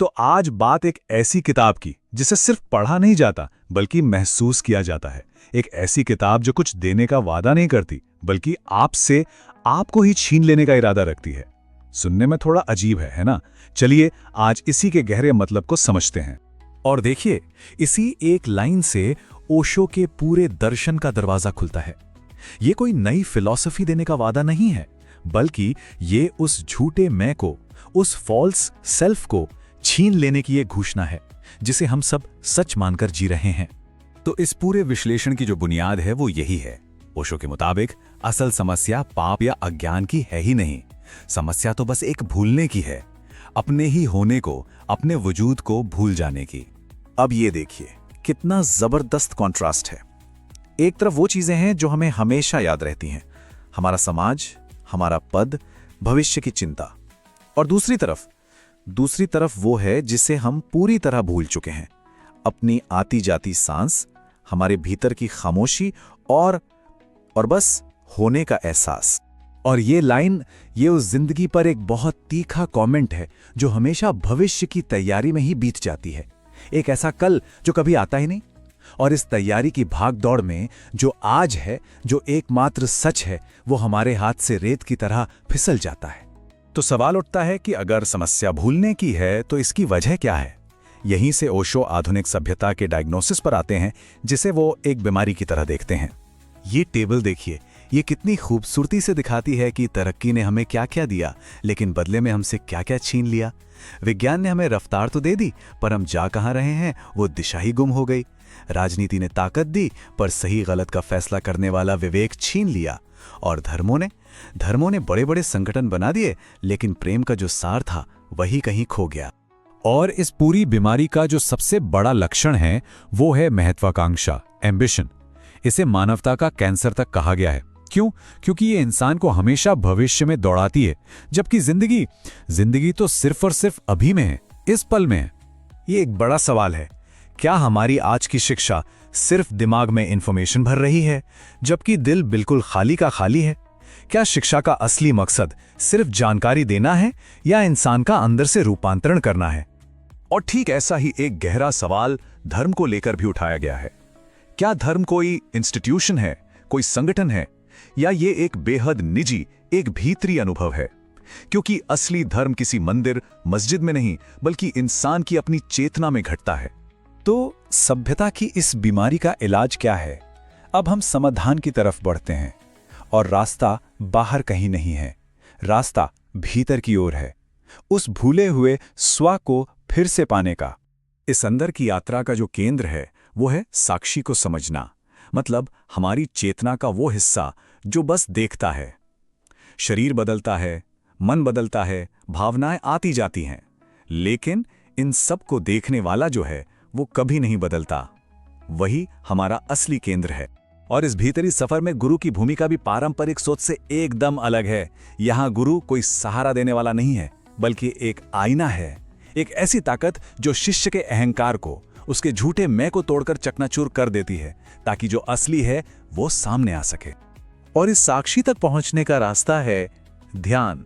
तो आज बात एक ऐसी किताब की जिसे सिर्फ पढ़ा नहीं जाता बल्कि महसूस किया जाता है। एक ऐसी किताब जो कुछ देने का वादा नहीं करती बल्कि आपसे आपको ही छीन लेने का इरादा रखती है। सुनने में थोड़ा अजीब है ना? चलिए आज इसी के गहरे मतलब को समझते हैं। और देखिए, इसी एक लाइन से ओशो के पूरे दर्शन का दरवाजा खुलता है। ये कोई नई फिलॉसफी देने का वादा नहीं है, बल्कि ये उस झूठे मैं को, उस फॉल्स सेल्फ को छीन लेने की एक घोषणा है जिसे हम सब सच मानकर जी रहे हैं। तो इस पूरे विश्लेषण की जो बुनियाद है वो यही है। ओशो के मुताबिक असल समस्या पाप या अज्ञान की है ही नहीं। समस्या तो बस एक भूलने की है, अपने ही होने को, अपने वजूद को भूल जाने की। अब ये देखिए कितना जबरदस्त कॉन्ट्रास्ट है। एक तरफ वो चीजें हैं जो हमें हमेशा याद रहती हैं, हमारा समाज, हमारा पद, भविष्य की चिंता, और दूसरी तरफ वो है जिसे हम पूरी तरह भूल चुके हैं, अपनी आती जाती सांस, हमारे भीतर की खामोशी और बस होने का एहसास। और ये लाइन, ये उस जिंदगी पर एक बहुत तीखा कमेंट है जो हमेशा भविष्य की तैयारी में ही बीत जाती है। एक ऐसा कल जो कभी आता ही नहीं, और इस तैयारी की भाग दौड़ में जो आज है, जो एकमात्र सच है, वो हमारे हाथ से रेत की तरह फिसल जाता है। तो सवाल उठता है कि अगर समस्या भूलने की है तो इसकी वजह क्या है? यहीं से ओशो आधुनिक सभ्यता के डायग्नोसिस पर आते हैं, जिसे वो एक बीमारी की तरह देखते हैं। ये टेबल देखिए, ये कितनी खूबसूरती से दिखाती है कि तरक्की ने हमें क्या क्या दिया, लेकिन बदले में हमसे क्या क्या छीन लिया। विज्ञान ने हमें रफ्तार तो दे दी, पर हम जा कहाँ रहे हैं वो दिशा ही गुम हो गई। राजनीति ने ताकत दी, पर सही गलत का फैसला करने वाला विवेक छीन लिया। और धर्मों ने बड़े बड़े संगठन बना दिए, लेकिन प्रेम का जो सार था वही कहीं खो गया। और इस पूरी बीमारी का जो सबसे बड़ा लक्षण है वो है महत्वाकांक्षा, एम्बिशन। इसे मानवता का कैंसर तक कहा गया है। क्यों? क्योंकि ये इंसान को हमेशा भविष्य में दौड़ाती है, जबकि जिंदगी तो सिर्फ और सिर्फ अभी में है, इस पल में है। ये एक बड़ा सवाल है, क्या हमारी आज की शिक्षा सिर्फ दिमाग में इंफॉर्मेशन भर रही है, जबकि दिल बिल्कुल खाली का खाली है? क्या शिक्षा का असली मकसद सिर्फ जानकारी देना है या इंसान का अंदर से रूपांतरण करना है? और ठीक ऐसा ही एक गहरा सवाल धर्म को लेकर भी उठाया गया है। क्या धर्म कोई इंस्टीट्यूशन है, कोई संगठन है, या ये एक बेहद निजी, एक भीतरी अनुभव है? क्योंकि असली धर्म किसी मंदिर, मस्जिद में नहीं, बल्कि इंसान की अपनी चेतना में घटता है। तो सभ्यता की इस बीमारी का इलाज क्या है? अब हम समाधान की तरफ बढ़ते हैं, और रास्ता बाहर कहीं नहीं है, रास्ता भीतर की ओर है, उस भूले हुए स्व को फिर से पाने का। इस अंदर की यात्रा का जो केंद्र है वो है साक्षी को समझना, मतलब हमारी चेतना का वो हिस्सा जो बस देखता है। शरीर बदलता है, मन बदलता है, भावनाएं आती जाती हैं, लेकिन इन सब को देखने वाला जो है वो कभी नहीं बदलता। वही हमारा असली केंद्र है। और इस भीतरी सफर में गुरु की भूमिका भी पारंपरिक सोच से एकदम अलग है। यहां गुरु कोई सहारा देने वाला नहीं है, बल्कि एक आईना है, एक ऐसी ताकत जो शिष्य के अहंकार को, उसके झूठे मैं को तोड़कर चकनाचूर कर देती है, ताकि जो असली है वो सामने आ सके। और इस साक्षी तक पहुंचने का रास्ता है ध्यान।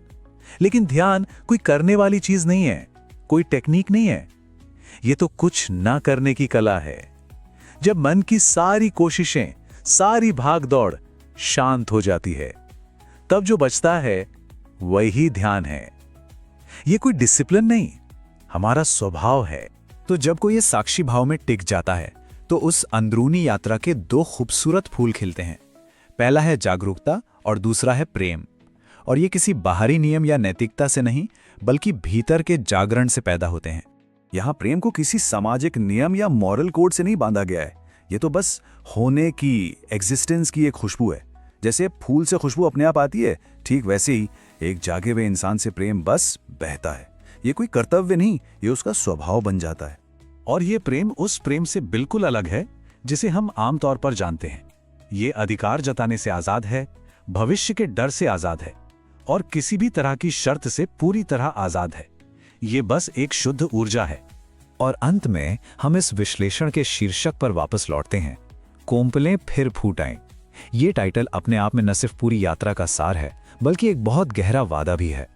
लेकिन ध्यान कोई करने वाली चीज नहीं है, कोई टेक्निक नहीं है। ये तो कुछ ना करने की कला है। जब मन की सारी कोशिशें, सारी भागदौड़ शांत हो जाती है, तब जो बचता है वही ध्यान है। ये कोई डिसिप्लिन नहीं, हमारा स्वभाव है। तो जब कोई ये साक्षी भाव में टिक जाता है तो उस अंदरूनी यात्रा के दो खूबसूरत फूल खिलते हैं। पहला है जागरूकता और दूसरा है प्रेम। और ये किसी बाहरी नियम या नैतिकता से नहीं, बल्कि भीतर के जागरण से पैदा होते हैं। यहां प्रेम को किसी सामाजिक नियम या मॉरल कोड से नहीं बांधा गया है। ये तो बस होने की, एग्जिस्टेंस की एक खुशबू है। जैसे फूल से खुशबू अपने आप आती है, ठीक वैसे ही एक जागे हुए इंसान से प्रेम बस बहता है। ये कोई कर्तव्य नहीं, ये उसका स्वभाव बन जाता है। और ये प्रेम उस प्रेम से बिल्कुल अलग है जिसे हम आमतौर पर जानते हैं। ये अधिकार जताने से आजाद है, भविष्य के डर से आजाद है, और किसी भी तरह की शर्त से पूरी तरह आजाद है। ये बस एक शुद्ध ऊर्जा है। और अंत में हम इस विश्लेषण के शीर्षक पर वापस लौटते हैं, कोंपलें फिर फूट आएं। ये टाइटल अपने आप में न सिर्फ पूरी यात्रा का सार है, बल्कि एक बहुत गहरा वादा भी है।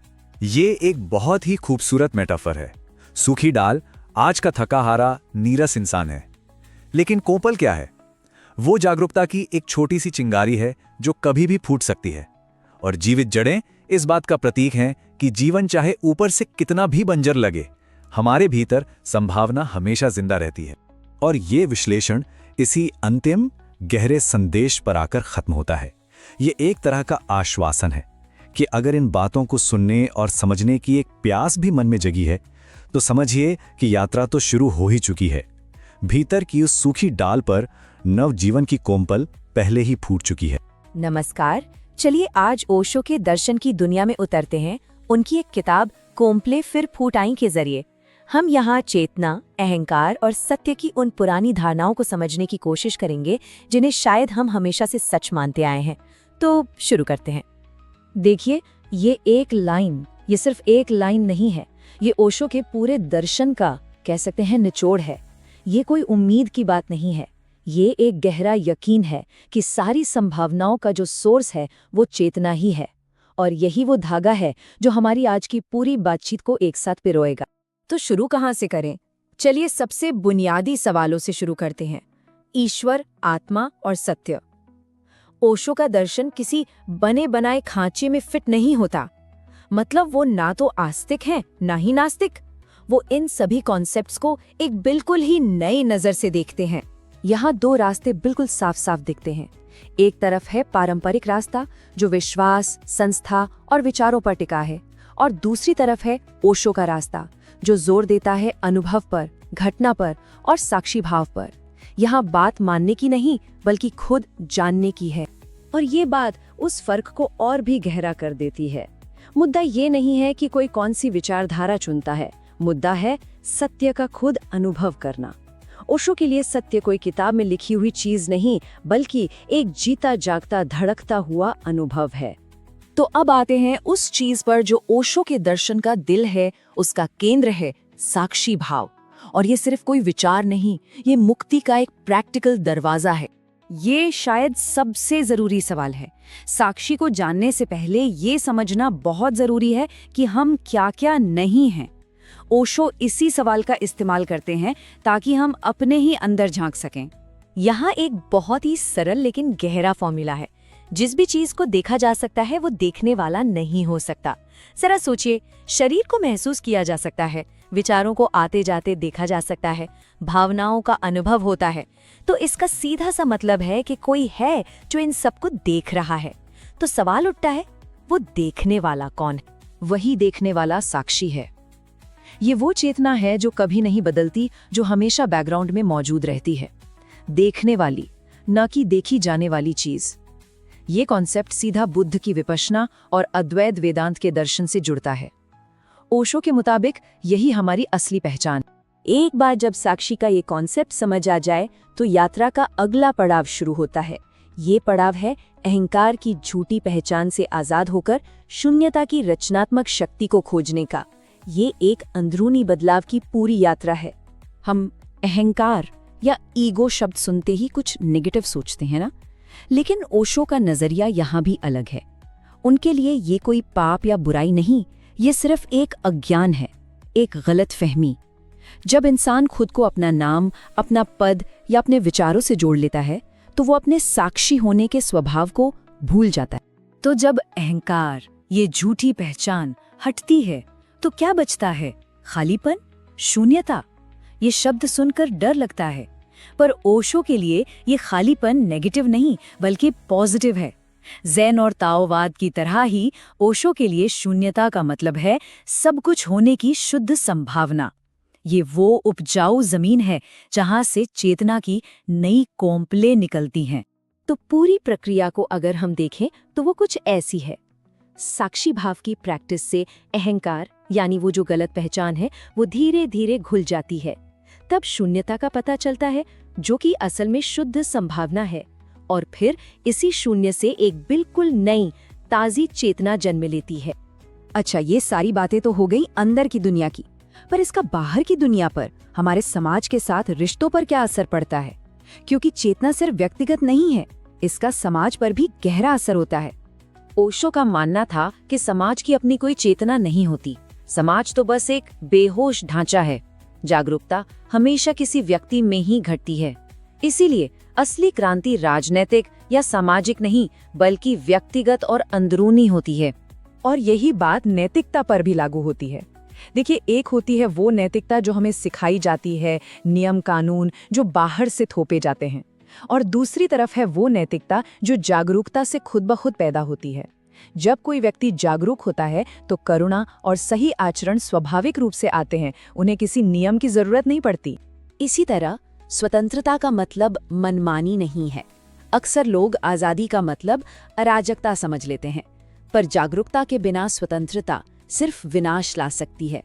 ये एक बहुत ही खूबसूरत मेटाफर है। सूखी डाल आज का थका हारा नीरस इंसान है, लेकिन कोंपल क्या है? वो जागरूकता की एक छोटी सी चिंगारी है जो कभी भी फूट सकती है। और जीवित जड़ें इस बात का प्रतीक हैं कि जीवन चाहे ऊपर से कितना भी बंजर लगे, हमारे भीतर संभावना हमेशा जिंदा रहती है। और ये विश्लेषण इसी अंतिम गहरे संदेश पर आकर खत्म होता है। ये एक तरह का आश्वासन है कि अगर इन बातों को सुनने और समझने की एक प्यास भी मन में जगी है, तो समझिए कि यात्रा तो शुरू हो ही चुकी है। भीतर की उस सूखी डाल पर नव जीवन की कोंपल पहले ही फूट चुकी है। नमस्कार, चलिए आज ओशो के दर्शन की दुनिया में उतरते हैं। उनकी एक किताब कोंपले फिर फूट आई के जरिए हम यहाँ चेतना, अहंकार और सत्य की उन पुरानी धारणाओं को समझने की कोशिश करेंगे जिन्हें शायद हम हमेशा से सच मानते आए हैं। तो शुरू करते हैं। देखिए, ये सिर्फ एक लाइन नहीं है, ये ओशो के पूरे दर्शन का कह सकते हैं निचोड़ है। ये कोई उम्मीद की बात नहीं है, ये एक गहरा यकीन है कि सारी संभावनाओं का जो सोर्स है वो चेतना ही है। और यही वो धागा है जो हमारी आज की पूरी बातचीत को एक साथ पिरोएगा। तो शुरू कहाँ से करें? चलिए सबसे बुनियादी सवालों से शुरू करते हैं। ईश्वर, आत्मा और सत्य। ओशो का दर्शन किसी बने बनाए खांचे में फिट नहीं होता। मतलब वो ना तो आस्तिक है ना ही नास्तिक। वो इन सभी कॉन्सेप्ट्स को एक बिल्कुल ही नई नजर से देखते हैं। यहाँ दो रास्ते बिल्कुल साफ साफ दिखते हैं। एक तरफ है पारंपरिक रास्ता जो विश्वास, संस्था और विचारों पर टिका है, और दूसरी तरफ है ओशो का रास्ता जो जोर देता है अनुभव पर, घटना पर और साक्षी भाव पर। यहाँ बात मानने की नहीं बल्कि खुद जानने की है। और ये बात उस फर्क को और भी गहरा कर देती है। मुद्दा ये नहीं है कि कोई कौन सी विचारधारा चुनता है, मुद्दा है सत्य का खुद अनुभव करना। ओशो के लिए सत्य कोई किताब में लिखी हुई चीज नहीं बल्कि एक जीता जागता धड़कता हुआ अनुभव है। तो अब आते हैं उस चीज पर जो ओशो के दर्शन का दिल है, उसका केंद्र है साक्षी भाव। और ये सिर्फ कोई विचार नहीं, ये मुक्ति का एक प्रैक्टिकल दरवाजा है। ये शायद सबसे जरूरी सवाल है। साक्षी को जानने से पहले ये समझना बहुत जरूरी है कि हम क्या क्या नहीं हैं। ओशो इसी सवाल का इस्तेमाल करते हैं ताकि हम अपने ही अंदर झांक सकें। यहाँ एक बहुत ही सरल लेकिन गहरा फॉर्मूला है। जिस भी चीज को देखा जा सकता है वो देखने वाला नहीं हो सकता। जरा सोचिए, शरीर को महसूस किया जा सकता है, विचारों को आते जाते देखा जा सकता है, भावनाओं का अनुभव होता है। तो इसका सीधा सा मतलब है कि कोई है जो इन सबको देख रहा है। तो सवाल उठता है, वो देखने वाला कौन है? वही देखने वाला साक्षी है। ये वो चेतना है जो कभी नहीं बदलती, जो हमेशा बैकग्राउंड में मौजूद रहती है। देखने वाली, न कि देखी जाने वाली चीज। ये कॉन्सेप्ट सीधा बुद्ध की विपश्यना और अद्वैत वेदांत के दर्शन से जुड़ता है। ओशो के मुताबिक यही हमारी असली पहचान। एक बार जब साक्षी का ये कॉन्सेप्ट समझ आ जाए तो यात्रा का अगला पड़ाव शुरू होता है। ये पड़ाव है अहंकार की झूठी पहचान से आजाद होकर शून्यता की रचनात्मक शक्ति को खोजने का। ये एक अंदरूनी बदलाव की पूरी यात्रा है। हम अहंकार या ईगो शब्द सुनते ही कुछ नेगेटिव सोचते हैं ना, लेकिन ओशो का नजरिया यहाँ भी अलग है। उनके लिए ये कोई पाप या बुराई नहीं, ये सिर्फ एक अज्ञान है, एक गलत फहमी। जब इंसान खुद को अपना नाम, अपना पद या अपने विचारों से जोड़ लेता है तो वो अपने साक्षी होने के स्वभाव को भूल जाता है। तो जब अहंकार, ये झूठी पहचान हटती है तो क्या बचता है? खालीपन, शून्यता। ये शब्द सुनकर डर लगता है, पर ओशो के लिए ये खालीपन नेगेटिव नहीं बल्कि पॉजिटिव है। ज़ेन और ताओवाद की तरह ही ओशो के लिए शून्यता का मतलब है सब कुछ होने की शुद्ध संभावना। ये वो उपजाऊ जमीन है जहां से चेतना की नई कोंपलें निकलती हैं। तो पूरी प्रक्रिया को अगर हम देखें तो वो कुछ ऐसी है। साक्षी भाव की प्रैक्टिस से अहंकार यानी वो जो गलत पहचान है वो धीरे धीरे घुल जाती है। तब शून्यता का पता चलता है जो कि असल में शुद्ध संभावना है, और फिर इसी शून्य से एक बिल्कुल नई ताजी चेतना जन्म लेती है। अच्छा, ये सारी बातें तो हो गई अंदर की दुनिया की, पर इसका बाहर की दुनिया पर, हमारे समाज के साथ रिश्तों पर क्या असर पड़ता है? क्योंकि चेतना सिर्फ व्यक्तिगत नहीं है, इसका समाज पर भी गहरा असर होता है। ओशो का मानना था कि समाज की अपनी कोई चेतना नहीं होती, समाज तो बस एक बेहोश ढांचा है। जागरूकता हमेशा किसी व्यक्ति में ही घटती है। इसीलिए असली क्रांति राजनीतिक या सामाजिक नहीं, बल्कि व्यक्तिगत और अंदरूनी होती है। और यही बात नैतिकता पर भी लागू होती है। देखिए, एक होती है वो नैतिकता जो हमें सिखाई जाती है, नियम कानून जो बाहर से थोपे जाते हैं, और दूसरी तरफ है वो नैतिकता जो जागरूकता से खुद ब खुद पैदा होती है। जब कोई व्यक्ति जागरूक होता है तो करुणा और सही आचरण स्वाभाविक रूप से आते हैं, उन्हें किसी नियम की जरूरत नहीं पड़ती। इसी तरह स्वतंत्रता का मतलब मनमानी नहीं है। अक्सर लोग आजादी का मतलब अराजकता समझ लेते हैं, पर जागरूकता के बिना स्वतंत्रता सिर्फ विनाश ला सकती है।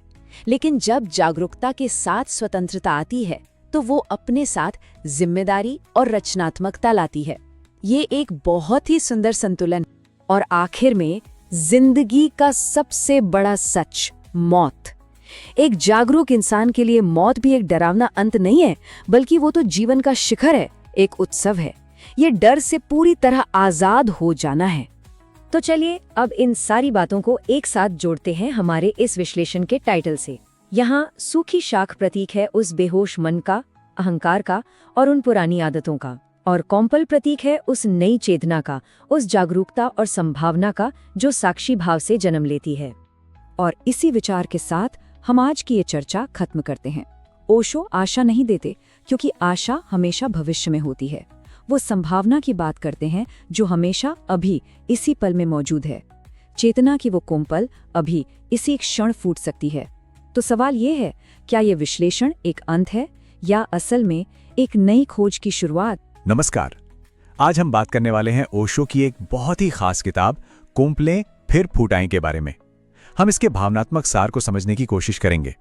लेकिन जब जागरूकता के साथ स्वतंत्रता आती है तो वो अपने साथ जिम्मेदारी और रचनात्मकता लाती है। ये एक बहुत ही सुंदर संतुलन। और आखिर में जिंदगी का सबसे बड़ा सच, मौत। एक जागरूक इंसान के लिए मौत भी एक डरावना अंत नहीं है, बल्कि वो तो जीवन का शिखर है, एक उत्सव है। ये डर से पूरी तरह आजाद हो जाना है। तो चलिए अब इन सारी बातों को एक साथ जोड़ते हैं हमारे इस विश्लेषण के टाइटल से। यहाँ सूखी शाख प्रतीक है उस बेहोश मन का, अहंकार का और उन पुरानी आदतों का, और कॉम्पल प्रतीक है उस नई चेतना का, उस जागरूकता और संभावना का जो साक्षी भाव से जन्म लेती है। और इसी विचार के साथ हम आज की ये चर्चा खत्म करते हैं। ओशो आशा नहीं देते, क्योंकि आशा हमेशा भविष्य में होती है। वो संभावना की बात करते हैं जो हमेशा अभी इसी पल में मौजूद है। चेतना की वो कोमपल अभी इसी क्षण फूट सकती है। तो सवाल ये है, क्या ये विश्लेषण एक अंत है या असल में एक नई खोज की शुरुआत? नमस्कार। आज हम बात करने वाले हैं ओशो की एक बहुत ही खास किताब कोम्पलें फिर फूटाएं के बारे में। हम इसके भावनात्मक सार को समझने की कोशिश करेंगे।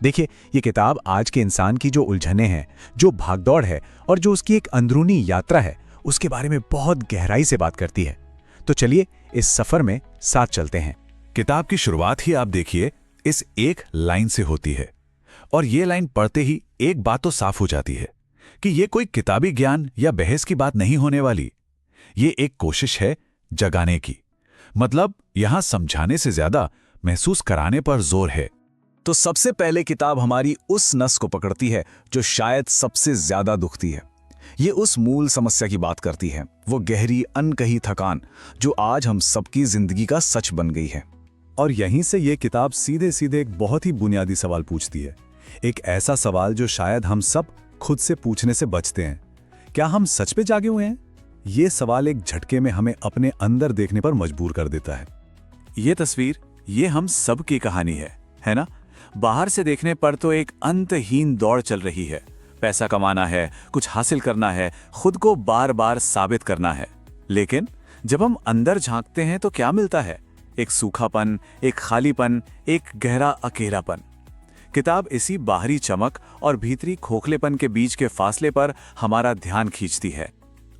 देखिए, ये किताब आज के इंसान की जो उलझनें हैं, जो भागदौड़ है और जो उसकी एक अंदरूनी यात्रा है, उसके बारे में बहुत गहराई से बात करती है। तो चलिए इस सफर में साथ चलते हैं। किताब की शुरुआत ही आप देखिए इस एक लाइन से होती है, और ये लाइन पढ़ते ही एक बात तो साफ हो जाती है कि ये कोई किताबी ज्ञान या बहस की बात नहीं होने वाली। ये एक कोशिश है जगाने की। मतलब यहां समझाने से ज्यादा महसूस कराने पर जोर है। तो सबसे पहले किताब हमारी उस नस को पकड़ती है जो शायद सबसे ज्यादा दुखती है। ये उस मूल समस्या की बात करती है, वो गहरी अनकही थकान जो आज हम सबकी जिंदगी का सच बन गई है। और यहीं से ये किताब सीधे सीधे एक बहुत ही बुनियादी सवाल पूछती है। एक ऐसा सवाल जो शायद हम सब खुद से पूछने से बचते हैं। क्या हम सच में जागे हुए हैं? ये सवाल एक झटके में हमें अपने अंदर देखने पर मजबूर कर देता है। ये तस्वीर, ये हम सब की कहानी है ना? बाहर से देखने पर तो एक अंतहीन दौड़ चल रही है। पैसा कमाना है, कुछ हासिल करना है, खुद को बार बार साबित करना है। लेकिन जब हम अंदर झांकते हैं तो क्या मिलता है? एक सूखापन, एक खालीपन, एक गहरा अकेलापन। किताब इसी बाहरी चमक और भीतरी खोखलेपन के बीच के फासले पर हमारा ध्यान खींचती है।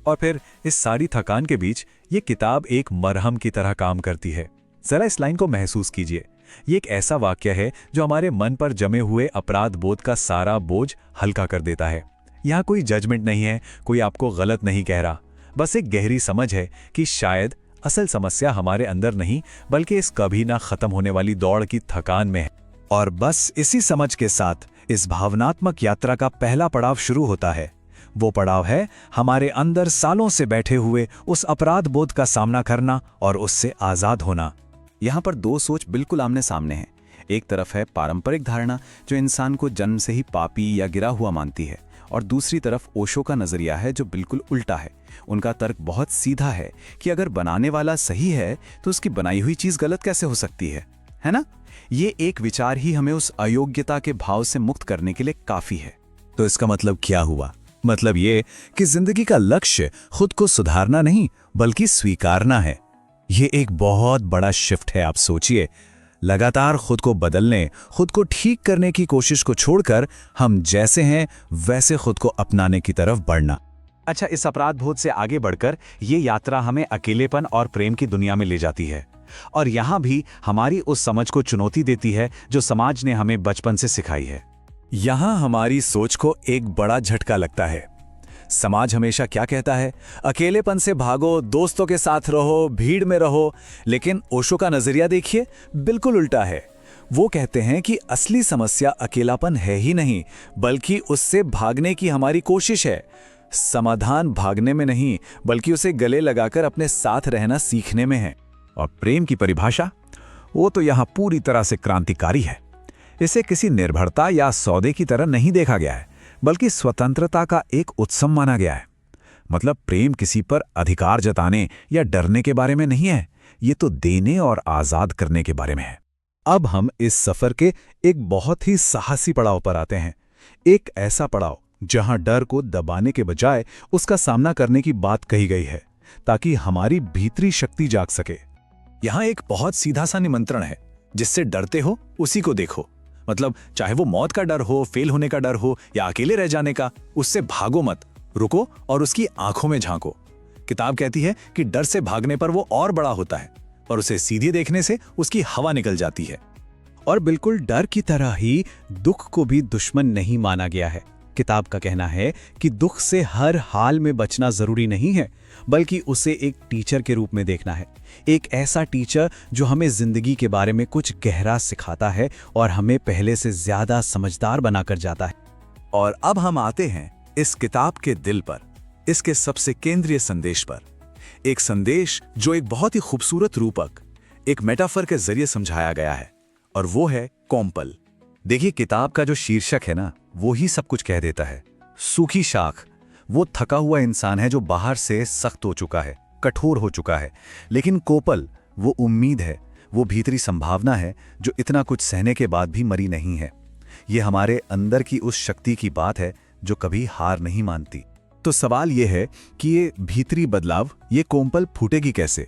और फिर इस सारी थकान के बीच ये किताब एक मरहम की तरह काम करती है। जरा इस लाइन को महसूस कीजिए। ये एक ऐसा वाक्य है जो हमारे मन पर जमे हुए अपराध बोध का सारा बोझ हल्का कर देता है। यहाँ कोई जजमेंट नहीं है, कोई आपको गलत नहीं कह रहा। बस एक गहरी समझ है कि शायद असल समस्या हमारे अंदर नहीं, बल्कि इस कभी ना खत्म होने वाली दौड़ की थकान में है। और बस इसी समझ के साथ इस भावनात्मक यात्रा का पहला पड़ाव शुरू होता है। वो पड़ाव है हमारे अंदर सालों से बैठे हुए उस अपराध बोध का सामना करना और उससे आजाद होना। यहाँ पर दो सोच बिल्कुल आमने सामने हैं। एक तरफ है पारंपरिक धारणा जो इंसान को जन्म से ही पापी या गिरा हुआ मानती है, और दूसरी तरफ ओशो का नजरिया है जो बिल्कुल उल्टा है। उनका तर्क बहुत सीधा है कि अगर बनाने वाला सही है तो उसकी बनाई हुई चीज गलत कैसे हो सकती है ना? ये एक विचार ही हमें उस अयोग्यता के भाव से मुक्त करने के लिए काफी है। तो इसका मतलब क्या हुआ? मतलब ये कि जिंदगी का लक्ष्य खुद को सुधारना नहीं, बल्कि स्वीकारना है। ये एक बहुत बड़ा शिफ्ट है। आप सोचिए, लगातार खुद को बदलने, खुद को ठीक करने की कोशिश को छोड़कर हम जैसे हैं वैसे खुद को अपनाने की तरफ बढ़ना। अच्छा, इस अपराध बोध से आगे बढ़कर ये यात्रा हमें अकेलेपन और प्रेम की दुनिया में ले जाती है। और यहाँ भी हमारी उस समझ को चुनौती देती है जो समाज ने हमें बचपन से सिखाई है। यहाँ हमारी सोच को एक बड़ा झटका लगता है। समाज हमेशा क्या कहता है? अकेलेपन से भागो, दोस्तों के साथ रहो, भीड़ में रहो। लेकिन ओशो का नजरिया देखिए, बिल्कुल उल्टा है। वो कहते हैं कि असली समस्या अकेलापन है ही नहीं, बल्कि उससे भागने की हमारी कोशिश है। समाधान भागने में नहीं, बल्कि उसे गले लगाकर अपने साथ रहना सीखने में है। और प्रेम की परिभाषा, वो तो यहाँ पूरी तरह से क्रांतिकारी है। इसे किसी निर्भरता या सौदे की तरह नहीं देखा गया है, बल्कि स्वतंत्रता का एक उत्सव माना गया है। मतलब प्रेम किसी पर अधिकार जताने या डरने के बारे में नहीं है, ये तो देने और आजाद करने के बारे में है। अब हम इस सफर के एक बहुत ही साहसी पड़ाव पर आते हैं। एक ऐसा पड़ाव जहां डर को दबाने के बजाय उसका सामना करने की बात कही गई है, ताकि हमारी भीतरी शक्ति जाग सके। यहाँ एक बहुत सीधा सा निमंत्रण है, जिससे डरते हो उसी को देखो। मतलब चाहे वो मौत का डर हो, फेल होने का डर हो या अकेले रह जाने का, उससे भागो मत, रुको और उसकी आंखों में झांको। किताब कहती है कि डर से भागने पर वो और बड़ा होता है, पर उसे सीधे देखने से उसकी हवा निकल जाती है। और बिल्कुल डर की तरह ही दुख को भी दुश्मन नहीं माना गया है। किताब का कहना है कि दुख से हर हाल में बचना जरूरी नहीं है, बल्कि उसे एक टीचर के रूप में देखना है। एक ऐसा टीचर जो हमें जिंदगी के बारे में कुछ गहरा सिखाता है और हमें पहले से ज्यादा समझदार बनाकर जाता है। और अब हम आते हैं इस किताब के दिल पर, इसके सबसे केंद्रीय संदेश पर। एक संदेश जो एक बहुत ही खूबसूरत रूपक, एक मेटाफर के जरिए समझाया गया है, और वो है कोम्पल। देखिए, किताब का जो शीर्षक है ना, वो ही सब कुछ कह देता है। सूखी शाख, वो थका हुआ इंसान है जो बाहर से सख्त हो चुका है, कठोर हो चुका है। लेकिन कोपल, वो उम्मीद है, वो भीतरी संभावना है जो इतना कुछ सहने के बाद भी मरी नहीं है। ये हमारे अंदर की उस शक्ति की बात है जो कभी हार नहीं मानती। तो सवाल ये है कि ये भीतरी बदलाव, ये कोम्पल फूटेगी कैसे?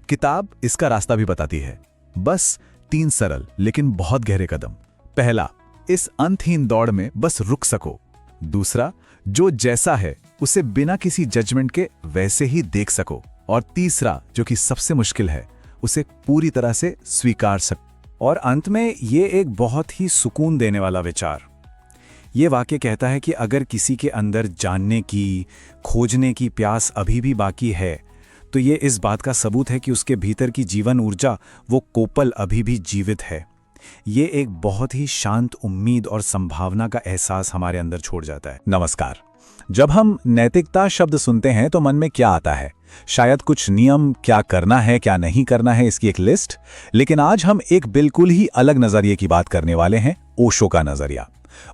किताब इसका रास्ता भी बताती है। बस 3 सरल लेकिन बहुत गहरे कदम। पहला, इस अंतहीन दौड़ में बस रुक सको। दूसरा, जो जैसा है उसे बिना किसी जजमेंट के वैसे ही देख सको। और तीसरा, जो कि सबसे मुश्किल है, उसे पूरी तरह से स्वीकार सको। और अंत में ये एक बहुत ही सुकून देने वाला विचार। ये वाक्य कहता है कि अगर किसी के अंदर जानने की, खोजने की प्यास अभी भी बाकी है, तो ये इस बात का सबूत है कि उसके भीतर की जीवन ऊर्जा, वो कोपल अभी भी जीवित है। ये एक बहुत ही शांत उम्मीद और संभावना का एहसास हमारे अंदर छोड़ जाता है। नमस्कार। जब हम नैतिकता शब्द सुनते हैं तो मन में क्या आता है? शायद कुछ नियम, क्या करना है क्या नहीं करना है, इसकी एक लिस्ट। लेकिन आज हम एक बिल्कुल ही अलग नजरिए की बात करने वाले हैं, ओशो का नजरिया।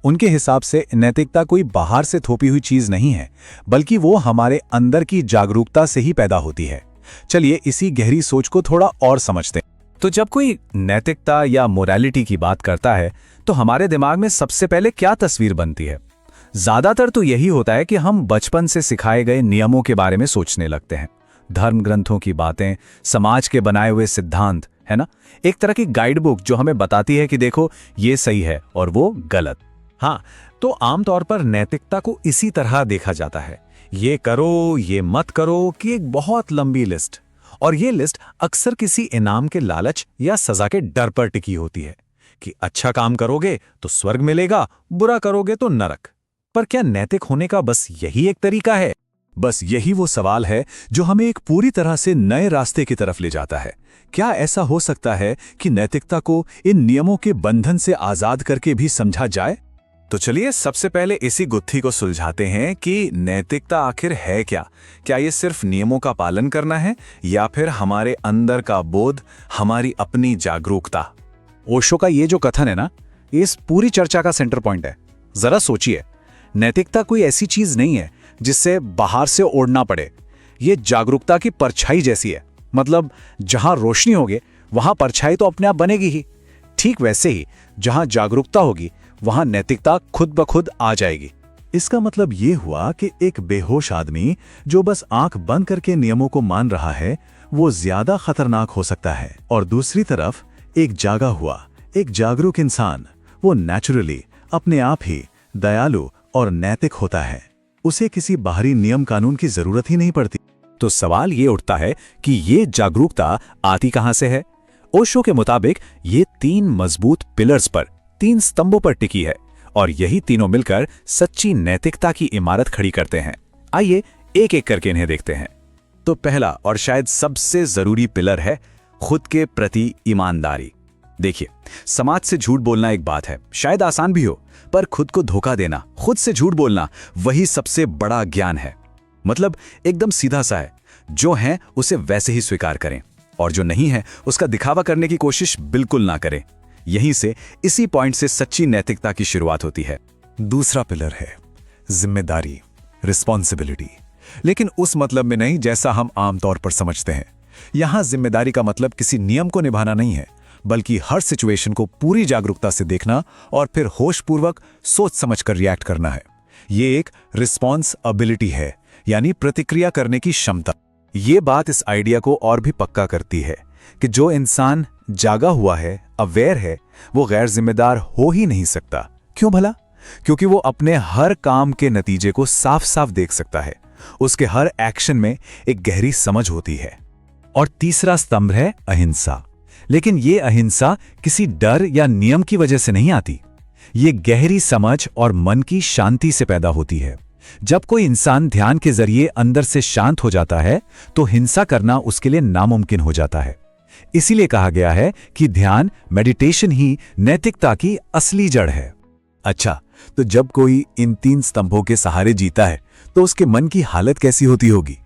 उनके हिसाब से नैतिकता कोई बाहर से थोपी हुई चीज नहीं है, बल्कि वो हमारे अंदर की जागरूकता से ही पैदा होती है। चलिए इसी गहरी सोच को थोड़ा और समझते हैं। तो जब कोई नैतिकता या मोरालिटी की बात करता है तो हमारे दिमाग में सबसे पहले क्या तस्वीर बनती है? ज्यादातर तो यही होता है कि हम बचपन से सिखाए गए नियमों के बारे में सोचने लगते हैं। धर्म ग्रंथों की बातें, समाज के बनाए हुए सिद्धांत, है ना? एक तरह की गाइड बुक जो हमें बताती है कि देखो ये सही है और वो गलत। हाँ, तो आमतौर पर नैतिकता को इसी तरह देखा जाता है, ये करो, ये मत करो, कि एक बहुत लंबी लिस्ट। और ये लिस्ट अक्सर किसी इनाम के लालच या सजा के डर पर टिकी होती है कि अच्छा काम करोगे तो स्वर्ग मिलेगा, बुरा करोगे तो नरक। पर क्या नैतिक होने का बस यही एक तरीका है? बस यही वो सवाल है जो हमें एक पूरी तरह से नए रास्ते की तरफ ले जाता है। क्या ऐसा हो सकता है कि नैतिकता को इन नियमों के बंधन से आजाद करके भी समझा जाए? तो चलिए सबसे पहले इसी गुत्थी को सुलझाते हैं कि नैतिकता आखिर है क्या? क्या ये सिर्फ नियमों का पालन करना है या फिर हमारे अंदर का बोध, हमारी अपनी जागरूकता? ओशो का ये जो कथन है ना, इस पूरी चर्चा का सेंटर पॉइंट है। जरा सोचिए, नैतिकता कोई ऐसी चीज नहीं है जिससे बाहर से ओढ़ना पड़े। ये जागरूकता की परछाई जैसी है। मतलब जहां रोशनी होगी वहां परछाई तो अपने आप बनेगी ही। ठीक वैसे ही जहां जागरूकता होगी वहां नैतिकता खुद ब खुद आ जाएगी। इसका मतलब ये हुआ कि एक बेहोश आदमी जो बस आंख बंद करके नियमों को मान रहा है, वो ज्यादा खतरनाक हो सकता है। और दूसरी तरफ एक जागा हुआ, एक जागरूक इंसान, वो नेचुरली अपने आप ही दयालु और नैतिक होता है। उसे किसी बाहरी नियम कानून की जरूरत ही नहीं पड़ती। तो सवाल ये उठता है कि ये जागरूकता आती कहां से है? ओशो के मुताबिक ये 3 मजबूत पिलर्स पर, 3 स्तंभों पर टिकी है, और यही तीनों मिलकर सच्ची नैतिकता की इमारत खड़ी करते हैं। आइए एक एक करके इन्हें देखते हैं। तो पहला और शायद सबसे जरूरी पिलर है खुद के प्रति ईमानदारी। देखिए, समाज से झूठ बोलना एक बात है, शायद आसान भी हो, पर खुद को धोखा देना, खुद से झूठ बोलना, वही सबसे बड़ा ज्ञान है। मतलब एकदम सीधा सा है, जो है उसे वैसे ही स्वीकार करें और जो नहीं है उसका दिखावा करने की कोशिश बिल्कुल ना करें। यहीं से, इसी पॉइंट से सच्ची नैतिकता की शुरुआत होती है। दूसरा पिलर है जिम्मेदारी, रिस्पॉन्सिबिलिटी, लेकिन उस मतलब में नहीं जैसा हम आमतौर पर समझते हैं। यहां जिम्मेदारी का मतलब किसी नियम को निभाना नहीं है, बल्कि हर सिचुएशन को पूरी जागरूकता से देखना और फिर होशपूर्वक सोच समझकर रिएक्ट करना है। ये एक रिस्पॉन्सिबिलिटी है, यानी प्रतिक्रिया करने की क्षमता। ये बात इस आइडिया को और भी पक्का करती है कि जो इंसान जागा हुआ है, अवेयर है, वो गैर जिम्मेदार हो ही नहीं सकता। क्यों भला? क्योंकि वो अपने हर काम के नतीजे को साफ साफ देख सकता है। उसके हर एक्शन में एक गहरी समझ होती है। और तीसरा स्तंभ है अहिंसा। लेकिन ये अहिंसा किसी डर या नियम की वजह से नहीं आती। ये गहरी समझ और मन की शांति से पैदा होती है। जब कोई इंसान ध्यान के जरिए अंदर से शांत हो जाता है, तो हिंसा करना उसके लिए नामुमकिन हो जाता है। इसीलिए कहा गया है कि ध्यान, मेडिटेशन ही नैतिकता की असली जड़ है। अच्छा, तो जब कोई इन 3 स्तंभों के सहारे जीता है, तो उसके मन की हालत कैसी होती होगी?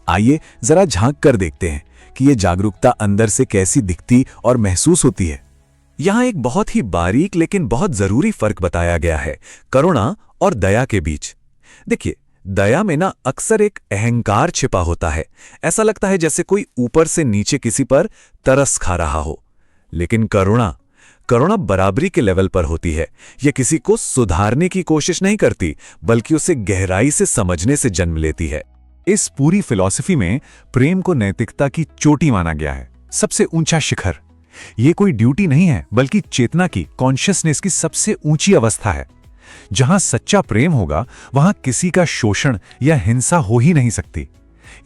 आइए जरा झांक कर देखते हैं कि ये जागरूकता अंदर से कैसी दिखती और महसूस होती है। यहां एक बहुत ही बारीक लेकिन बहुत जरूरी फर्क बताया गया है करुणा और दया के बीच। देखिए, दया में ना अक्सर एक अहंकार छिपा होता है। ऐसा लगता है जैसे कोई ऊपर से नीचे किसी पर तरस खा रहा हो। लेकिन करुणा बराबरी के लेवल पर होती है। यह किसी को सुधारने की कोशिश नहीं करती, बल्कि उसे गहराई से समझने से जन्म लेती है। इस पूरी फिलॉसफी में प्रेम को नैतिकता की चोटी माना गया है, सबसे ऊंचा शिखर। यह कोई ड्यूटी नहीं है, बल्कि चेतना की, कॉन्शियसनेस की सबसे ऊंची अवस्था है। जहां सच्चा प्रेम होगा, वहां किसी का शोषण या हिंसा हो ही नहीं सकती।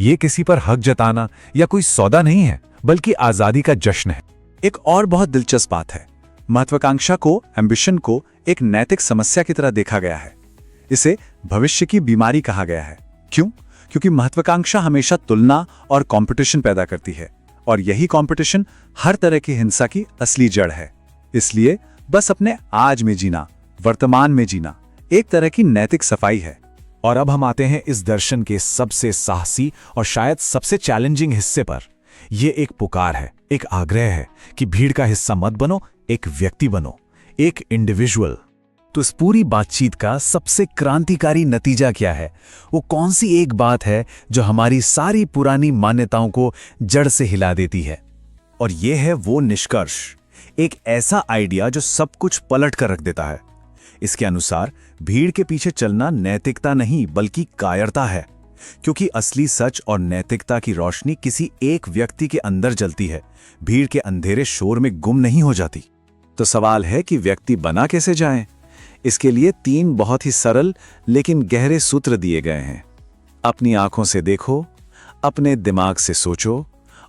यह किसी पर हक जताना या कोई सौदा नहीं है, बल्कि आजादी का जश्न है। एक और बहुत दिलचस्प बात है, महत्वाकांक्षा को, एम्बिशन को एक नैतिक समस्या की तरह देखा गया है। इसे भविष्य की बीमारी कहा गया है। क्यों? क्योंकि महत्वाकांक्षा हमेशा तुलना और कंपटीशन पैदा करती है, और यही कंपटीशन हर तरह की हिंसा की असली जड़ है। इसलिए बस अपने आज में जीना, वर्तमान में जीना, एक तरह की नैतिक सफाई है। और अब हम आते हैं इस दर्शन के सबसे साहसी और शायद सबसे चैलेंजिंग हिस्से पर। यह एक पुकार है, एक आग्रह है कि भीड़ का हिस्सा मत बनो, एक व्यक्ति बनो, एक इंडिविजुअल। तो इस पूरी बातचीत का सबसे क्रांतिकारी नतीजा क्या है? वो कौन सी एक बात है जो हमारी सारी पुरानी मान्यताओं को जड़ से हिला देती है? और यह है वो निष्कर्ष, एक ऐसा आइडिया जो सब कुछ पलट कर रख देता है। इसके अनुसार भीड़ के पीछे चलना नैतिकता नहीं, बल्कि कायरता है। क्योंकि असली सच और नैतिकता की रोशनी किसी एक व्यक्ति के अंदर जलती है, भीड़ के अंधेरे शोर में गुम नहीं हो जाती। तो सवाल है कि व्यक्ति बना कैसे जाएं? इसके लिए 3 बहुत ही सरल लेकिन गहरे सूत्र दिए गए हैं। अपनी आंखों से देखो, अपने दिमाग से सोचो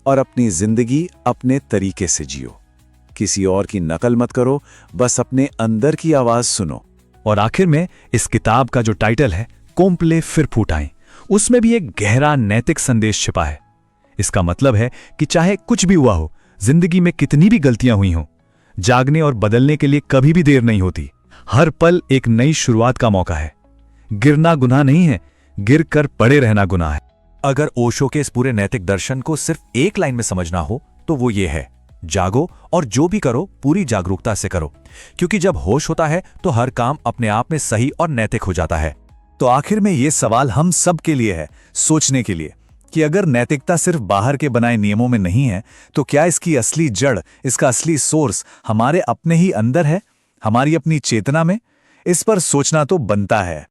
और अपनी जिंदगी अपने तरीके से जियो। किसी और की नकल मत करो, बस अपने अंदर की आवाज सुनो। और आखिर में इस किताब का जो टाइटल है, कोम्प्ले फिर फूट आएं, उसमें भी एक गहरा नैतिक संदेश छिपा है। इसका मतलब है कि चाहे कुछ भी हुआ हो, जिंदगी में कितनी भी गलतियां हुई हों, जागने और बदलने के लिए कभी भी देर नहीं होती। हर पल एक नई शुरुआत का मौका है। गिरना गुनाह नहीं है, गिर कर पड़े रहना गुनाह है। अगर ओशो के इस पूरे नैतिक दर्शन को सिर्फ एक लाइन में समझना हो, तो वो ये है, जागो और जो भी करो पूरी जागरूकता से करो। क्योंकि जब होश होता है तो हर काम अपने आप में सही और नैतिक हो जाता है। तो आखिर में ये सवाल हम सब के लिए है, सोचने के लिए, कि अगर नैतिकता सिर्फ बाहर के बनाए नियमों में नहीं है, तो क्या इसकी असली जड़, इसका असली सोर्स हमारे अपने ही अंदर है, हमारी अपनी चेतना में? इस पर सोचना तो बनता है।